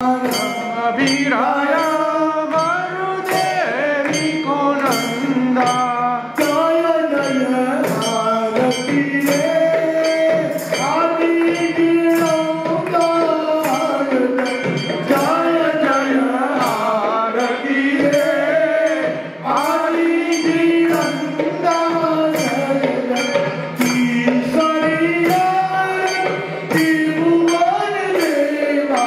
अभिराया वरुदेवी को नंदा जय जय भारती रे आदि गिरौदा जय जय भारती रे आदि गिरौदा ईश्वरिया त्रिभुवन देवा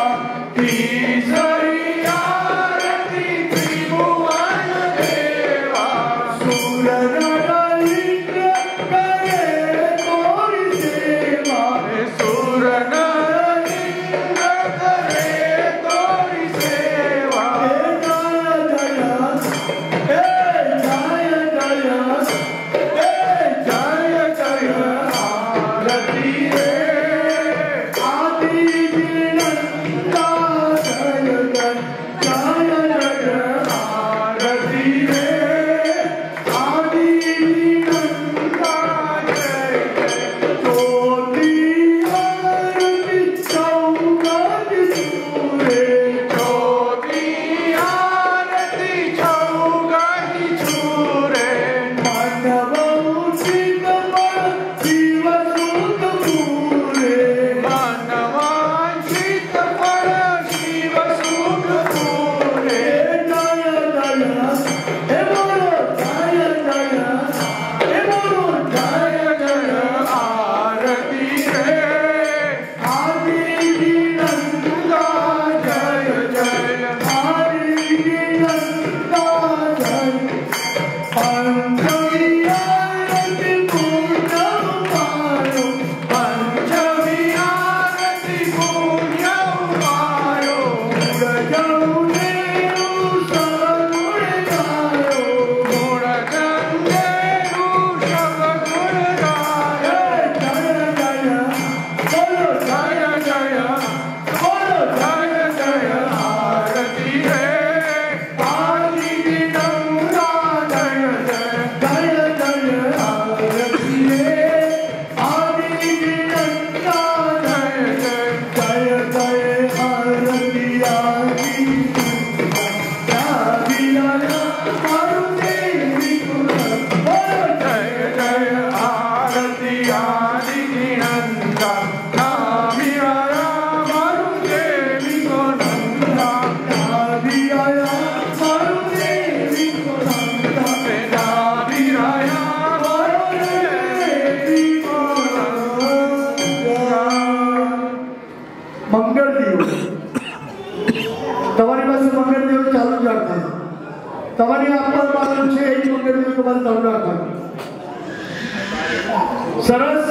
सरस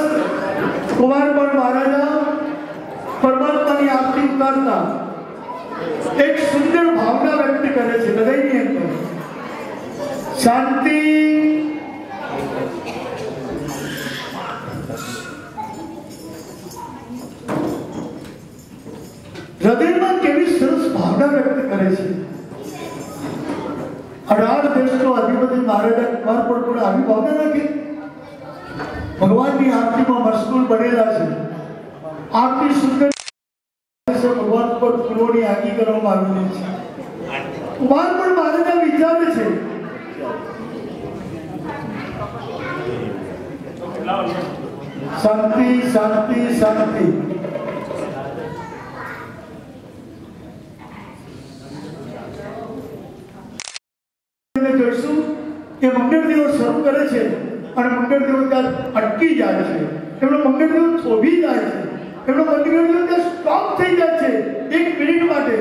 कुमारपण महाराजा परमात्माની આરતી ઉતારતા એક સુંદર ભાવના વ્યક્ત કરે છે હૃદયની અંદર શાંતિ હૃદયમાં કેવી સરસ ભાવના વ્યક્ત કરે છે 18 દેશનો અધિપતિ મહારાજા કુમારપણ પણ આવી ભાવના રાખે भगवान की आरती में मशगूल बनेला है आरती सुंदर से भगवान पर फूलोनी आगी કરવામાં આવેલી છે કુમાર પણ મહારાજા વિચારે છે શાંતિ શાંતિ શાંતિ જોઈશું એ મંગળ દિવસ શરૂ કરે છે અને મંગળ દેવ ત્યાં અટકી જાય છે એમનો મંગળ દેવ થોભી જાય છે એમનો મંગળ દેવ ત્યાં સ્ટોપ થઈ જાય છે 1 મિનિટ માટે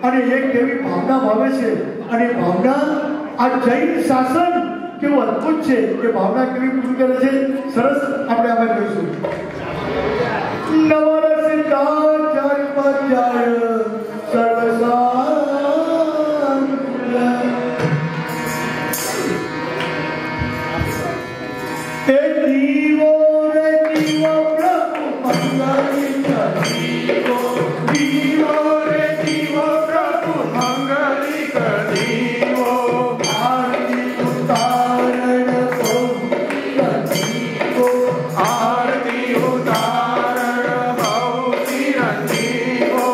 અને એક એવી ભાવના ભાવે છે અને ભાવના આ જૈન શાસન કેવું અદ્ભુત છે એ ભાવના કેવી પૂરી કરે છે સરસ આપણે આમાં જોઈશું નવરસિદ્ધાચાર્ય પર્યાય સર્વસા Divo Prabhu Mangalika Divo Prabhu Mangalika Divo Aarti Utarana Divo Aarti Utarana Bhauti Divo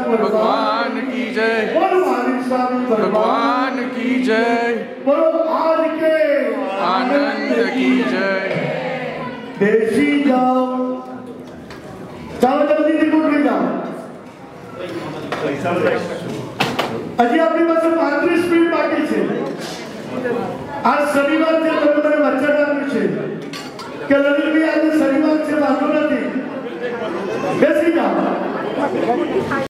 भगवान की जय। बोलो महावीर स्वामी भगवान की जय। बोलो आज के आनंद की जय। बेसी जाओ, चालो जल्दी से उठ जाओ। हजी अपनी पास 35 मिनिट बाकी है। आज शनिवार છે, તમે મને વચન આપ્યું છે કે લલિતભાઈ આજે શનિવાર છે, વાંધો નથી, બેસી જાઓ।